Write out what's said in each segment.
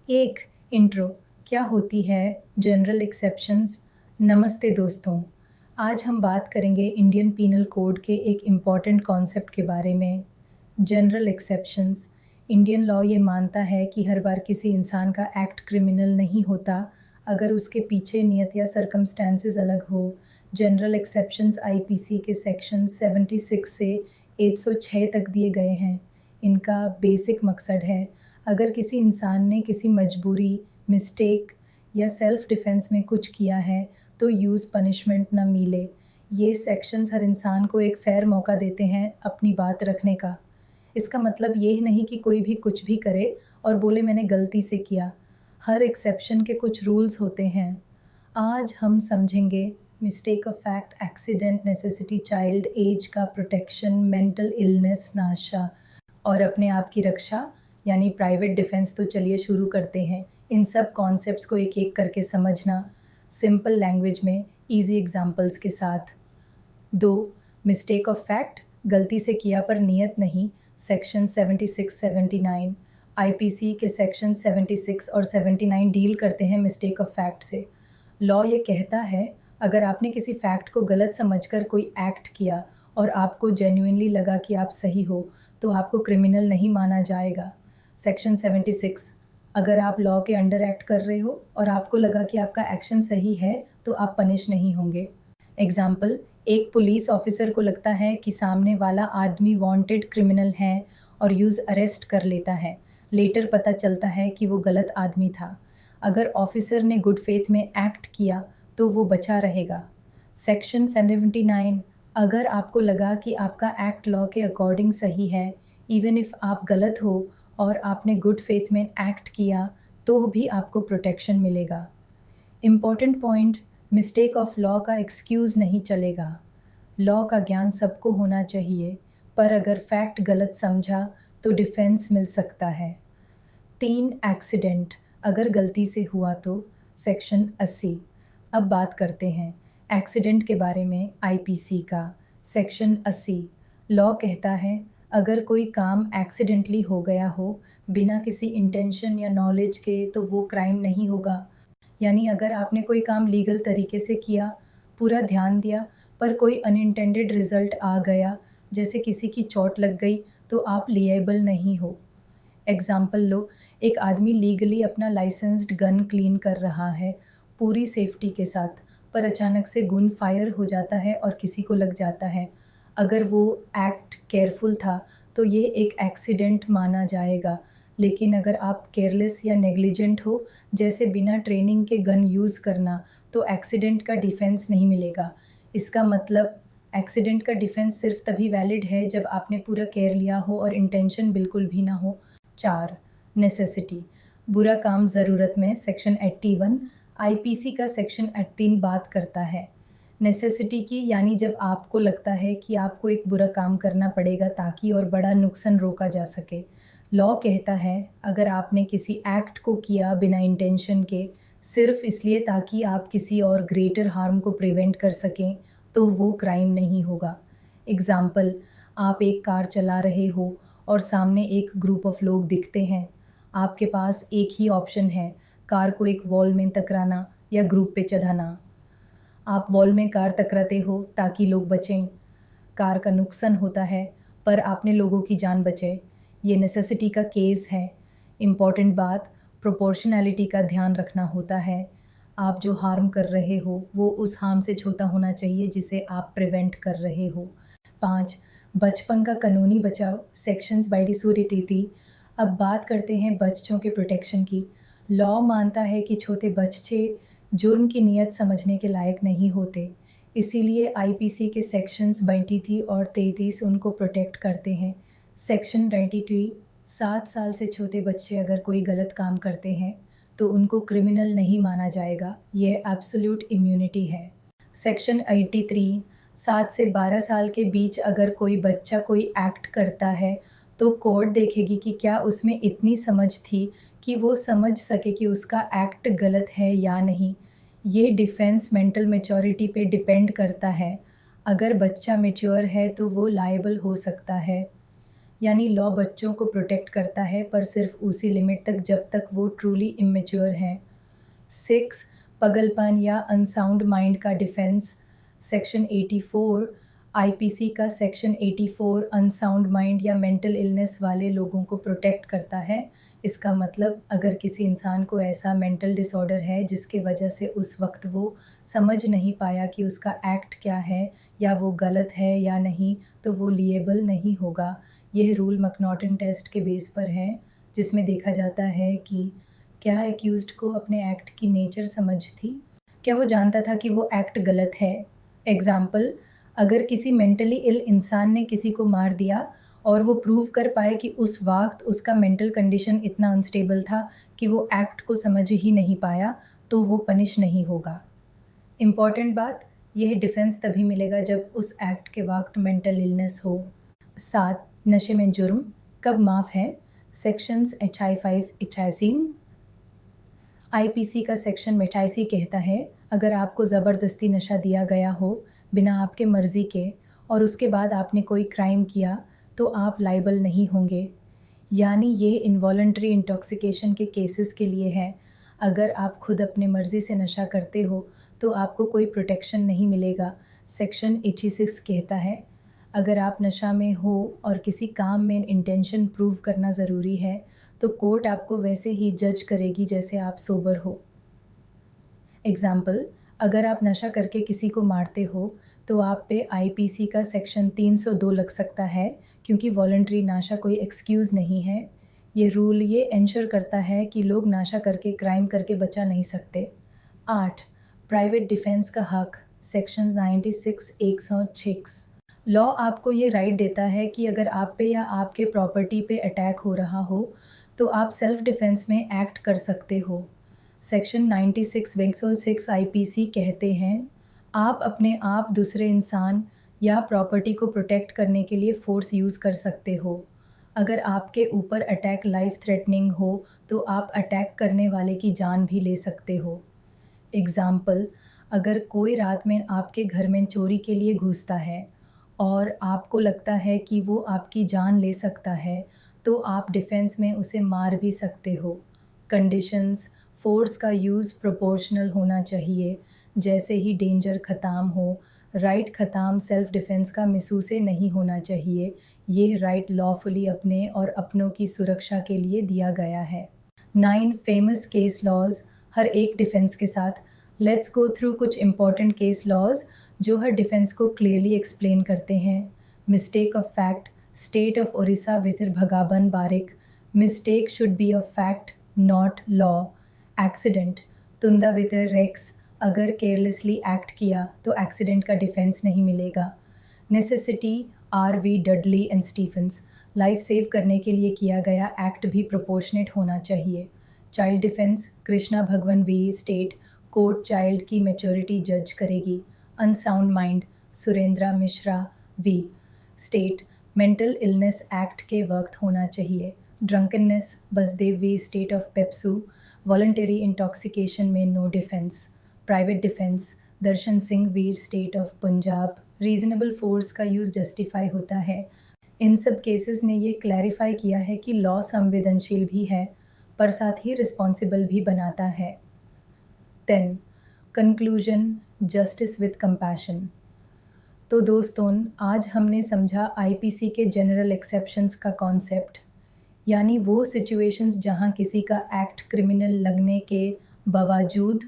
एक इंट्रो। क्या होती है जनरल एक्सेप्शंस? नमस्ते दोस्तों, आज हम बात करेंगे इंडियन पीनल कोड के एक इम्पॉर्टेंट कॉन्सेप्ट के बारे में, जनरल एक्सेप्शंस। इंडियन लॉ ये मानता है कि हर बार किसी इंसान का एक्ट क्रिमिनल नहीं होता अगर उसके पीछे नियत या सर्कमस्टेंसेस अलग हो। जनरल एक्सेप्शंस आईपीसी के सेक्शन 76 से 106 तक दिए गए हैं। इनका बेसिक मकसद है, अगर किसी इंसान ने किसी मजबूरी, मिस्टेक या सेल्फ डिफेंस में कुछ किया है तो यूज़ पनिशमेंट ना मिले। ये सेक्शंस हर इंसान को एक फ़ेयर मौका देते हैं अपनी बात रखने का। इसका मतलब ये नहीं कि कोई भी कुछ भी करे और बोले मैंने गलती से किया। हर एक्सेप्शन के कुछ रूल्स होते हैं। आज हम समझेंगे mistake of fact, accident, necessity, child age का प्रोटेक्शन, मेंटल इलनेस, नाशा और अपने आप की रक्षा यानी प्राइवेट डिफेंस। तो चलिए शुरू करते हैं। इन सब कॉन्सेप्ट्स को एक एक करके समझना, सिंपल लैंग्वेज में, इजी एग्जांपल्स के साथ। 2. मिस्टेक ऑफ फैक्ट, गलती से किया पर नियत नहीं। सेक्शन 76-79 आईपीसी के सेक्शन 76 और 79 डील करते हैं मिस्टेक ऑफ फैक्ट से। लॉ ये कहता है, अगर आपने किसी फैक्ट को गलत समझकर कोई एक्ट किया और आपको जेन्युइनली लगा कि आप सही हो, तो आपको क्रिमिनल नहीं माना जाएगा। सेक्शन 76, अगर आप लॉ के अंडर एक्ट कर रहे हो और आपको लगा कि आपका एक्शन सही है तो आप पनिश नहीं होंगे। एग्जाम्पल, एक पुलिस ऑफिसर को लगता है कि सामने वाला आदमी वांटेड क्रिमिनल है और यूज़ अरेस्ट कर लेता है। लेटर पता चलता है कि वो गलत आदमी था। अगर ऑफिसर ने गुड फेथ में एक्ट किया तो वो बचा रहेगा। सेक्शन 79, अगर आपको लगा कि आपका एक्ट लॉ के अकॉर्डिंग सही है, इवन इफ़ आप गलत हो और आपने गुड फेथ में एक्ट किया, तो भी आपको प्रोटेक्शन मिलेगा। Important point, mistake of law का एक्सक्यूज़ नहीं चलेगा। लॉ का ज्ञान सबको होना चाहिए, पर अगर फैक्ट गलत समझा तो डिफेंस मिल सकता है। 3. एक्सीडेंट, अगर गलती से हुआ तो। सेक्शन 80। अब बात करते हैं एक्सीडेंट के बारे में आईपीसी का। सेक्शन 80 लॉ कहता है, अगर कोई काम एक्सीडेंटली हो गया हो बिना किसी इंटेंशन या नॉलेज के तो वो क्राइम नहीं होगा। यानी अगर आपने कोई काम लीगल तरीके से किया, पूरा ध्यान दिया, पर कोई अनइंटेंडेड रिजल्ट आ गया, जैसे किसी की चोट लग गई, तो आप लिएबल नहीं हो। एग्जाम्पल लो, एक आदमी लीगली अपना लाइसेंस्ड गन क्लीन कर रहा है पूरी सेफ्टी के साथ, पर अचानक से गन फायर हो जाता है और किसी को लग जाता है। अगर वो एक्ट केयरफुल था तो ये एक एक्सीडेंट माना जाएगा, लेकिन अगर आप केयरलेस या नेग्लिजेंट हो, जैसे बिना ट्रेनिंग के गन यूज़ करना, तो एक्सीडेंट का डिफेंस नहीं मिलेगा। इसका मतलब एक्सीडेंट का डिफेंस सिर्फ तभी वैलिड है जब आपने पूरा केयर लिया हो और इंटेंशन बिल्कुल भी ना हो। 4. नेसेसिटी, बुरा काम ज़रूरत में। सेक्शन 81 आईपीसी का सेक्शन 18 बात करता है नेसेसिटी की, यानी जब आपको लगता है कि आपको एक बुरा काम करना पड़ेगा ताकि और बड़ा नुकसान रोका जा सके। लॉ कहता है, अगर आपने किसी एक्ट को किया बिना इंटेंशन के, सिर्फ इसलिए ताकि आप किसी और ग्रेटर हार्म को प्रिवेंट कर सकें, तो वो क्राइम नहीं होगा। एग्जाम्पल, आप एक कार चला रहे हो और सामने एक ग्रुप ऑफ लोग दिखते हैं। आपके पास एक ही ऑप्शन है, कार को एक वॉल में टकराना या ग्रुप पे चढ़ाना। आप वॉल में कार टकराते हो ताकि लोग बचें, कार का नुकसान होता है पर आपने लोगों की जान बचे। ये नेसेसिटी का केस है। इम्पॉर्टेंट बात, प्रोपोर्शनैलिटी का ध्यान रखना होता है। आप जो हार्म कर रहे हो वो उस हार्म से छोटा होना चाहिए जिसे आप प्रिवेंट कर रहे हो। 5. बचपन का कानूनी बचाव। सेक्शंस 82-83। अब बात करते हैं बच्चों के प्रोटेक्शन की। लॉ मानता है कि छोटे बच्चे जुर्म की नीयत समझने के लायक नहीं होते, इसीलिए आईपीसी के सेक्शंस 22 और 33 उनको प्रोटेक्ट करते हैं। सेक्शन 92, 7 साल से छोटे बच्चे अगर कोई गलत काम करते हैं तो उनको क्रिमिनल नहीं माना जाएगा, ये एब्सोल्यूट इम्यूनिटी है। सेक्शन 83, 7 से 12 साल के बीच अगर कोई बच्चा कोई एक्ट करता है तो कोर्ट देखेगी कि क्या उसमें इतनी समझ थी कि वो समझ सके कि उसका एक्ट गलत है या नहीं। ये डिफेंस मेंटल मैच्योरिटी पे डिपेंड करता है। अगर बच्चा मैच्योर है तो वो लायबल हो सकता है। यानी लॉ बच्चों को प्रोटेक्ट करता है पर सिर्फ उसी लिमिट तक जब तक वो ट्रूली इमेच्योर हैं। 6. पगलपन या अनसाउंड माइंड का डिफेंस। सेक्शन 84 आईपीसी का सेक्शन 84 अनसाउंड माइंड या मेंटल इलनेस वाले लोगों को प्रोटेक्ट करता है। इसका मतलब अगर किसी इंसान को ऐसा मेंटल डिसऑर्डर है जिसके वजह से उस वक्त वो समझ नहीं पाया कि उसका एक्ट क्या है या वो गलत है या नहीं, तो वो लिएबल नहीं होगा। यह रूल मैकनॉटन टेस्ट के बेस पर है, जिसमें देखा जाता है कि क्या एक्यूज्ड को अपने एक्ट की नेचर समझ थी? क्या वो जानता था कि वो एक्ट गलत है? एग्ज़ाम्पल, अगर किसी मेंटली इल इंसान ने किसी को मार दिया और वो प्रूव कर पाए कि उस वक़्त उसका मेंटल कंडीशन इतना अनस्टेबल था कि वो एक्ट को समझ ही नहीं पाया, तो वो पनिश नहीं होगा। इम्पॉर्टेंट बात, यह डिफेंस तभी मिलेगा जब उस एक्ट के वक़्त मेंटल इलनेस हो। 7. नशे में जुर्म कब माफ़ है? सेक्शंस 85 85 आईपीसी का सेक्शन 85 कहता है, अगर आपको ज़बरदस्ती नशा दिया गया हो बिना आपके मर्ज़ी के और उसके बाद आपने कोई क्राइम किया, तो आप लायबल नहीं होंगे। यानी ये इनवॉलंटरी इंटॉक्सिकेशन के केसेस के लिए है। अगर आप खुद अपने मर्ज़ी से नशा करते हो तो आपको कोई प्रोटेक्शन नहीं मिलेगा। सेक्शन 86 कहता है, अगर आप नशा में हो और किसी काम में इंटेंशन प्रूव करना ज़रूरी है, तो कोर्ट आपको वैसे ही जज करेगी जैसे आप सोबर हो। एग्ज़ाम्पल, अगर आप नशा करके किसी को मारते हो तो आप पे आईपीसी का सेक्शन 302 लग सकता है, क्योंकि वॉलंटरी नाशा कोई एक्सक्यूज़ नहीं है। ये रूल ये एंश्योर करता है कि लोग नाशा करके क्राइम करके बचा नहीं सकते। 8. प्राइवेट डिफेंस का हक। सेक्शन 96 106 लॉ आपको ये राइट देता है कि अगर आप पे या आपके प्रॉपर्टी पे अटैक हो रहा हो तो आप सेल्फ डिफेंस में एक्ट कर सकते हो। सेक्शन 96 106 आईपीसी कहते हैं, आप अपने आप दूसरे इंसान या प्रॉपर्टी को प्रोटेक्ट करने के लिए फ़ोर्स यूज़ कर सकते हो। अगर आपके ऊपर अटैक लाइफ थ्रेटनिंग हो तो आप अटैक करने वाले की जान भी ले सकते हो। एग्ज़ाम्पल, अगर कोई रात में आपके घर में चोरी के लिए घुसता है और आपको लगता है कि वो आपकी जान ले सकता है, तो आप डिफेंस में उसे मार भी सकते हो। कंडीशंस, फ़ोर्स का यूज़ प्रोपोर्शनल होना चाहिए, जैसे ही डेंजर ख़त्म हो। राइट ख़त्म सेल्फ डिफेंस का मिसयूज़ नहीं होना चाहिए। ये राइट लॉफुली अपने और अपनों की सुरक्षा के लिए दिया गया है। 9 फेमस केस लॉज़ हर एक डिफेंस के साथ। लेट्स गो थ्रू कुछ इंपॉर्टेंट केस लॉज़ जो हर डिफेंस को क्लियरली एक्सप्लेन करते हैं। Mistake of fact. State of Odisha विथिर Bhagaban Barik. Mistake should be a fact not law. Accident. Tunda विथिर रेक्स। अगर केयरलेसली एक्ट किया तो एक्सीडेंट का डिफेंस नहीं मिलेगा। Necessity. RV. Dudley and Stephens. Life save करने के लिए किया गया एक्ट भी प्रोपोर्शनेट होना चाहिए। Child defence. Krishna Bhagwan V state. Court child की मैच्योरिटी जज करेगी। Unsound mind. Surendra Mishra V state. Mental illness act के वक्त होना चाहिए। Drunkenness. Basdev V state of PEPSU. Voluntary intoxication में no defence. Private defence. Darshan Singh वीर state of Punjab. Reasonable force का यूज़ जस्टिफाई होता है। इन सब केसेस ने ये क्लैरिफाई किया है कि लॉ संवेदनशील भी है पर साथ ही रिस्पॉन्सिबल भी बनाता है। 10. कंक्लूजन। Justice with compassion. तो दोस्तों, आज हमने समझा आईपीसी के जनरल एक्सेप्शंस का कॉन्सेप्ट, यानी वो सिचुएशंस जहाँ किसी का एक्ट क्रिमिनल लगने के बावजूद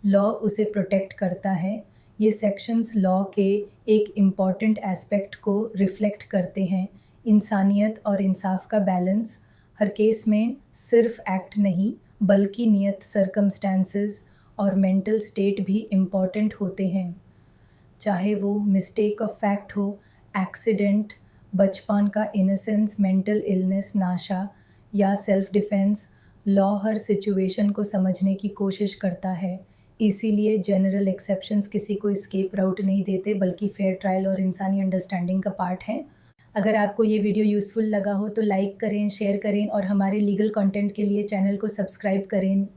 लॉ उसे प्रोटेक्ट करता है। ये सेक्शंस लॉ के एक इम्पॉर्टेंट एस्पेक्ट को रिफ्लेक्ट करते हैं, इंसानियत और इंसाफ का बैलेंस। हर केस में सिर्फ एक्ट नहीं बल्कि नियत, सर्कमस्टेंसेस और मेंटल स्टेट भी इम्पॉर्टेंट होते हैं। चाहे वो मिस्टेक ऑफ फैक्ट हो, एक्सीडेंट, बचपन का इनोसेंस, मेंटल इलनेस, नाशा या सेल्फ डिफेंस, लॉ हर सिचुएशन को समझने की कोशिश करता है। इसीलिए जनरल एक्सेप्शंस किसी को एस्केप राउट नहीं देते बल्कि फेयर ट्रायल और इंसानी अंडरस्टैंडिंग का पार्ट है। अगर आपको ये वीडियो यूज़फुल लगा हो तो लाइक करें, शेयर करें और हमारे लीगल कंटेंट के लिए चैनल को सब्सक्राइब करें।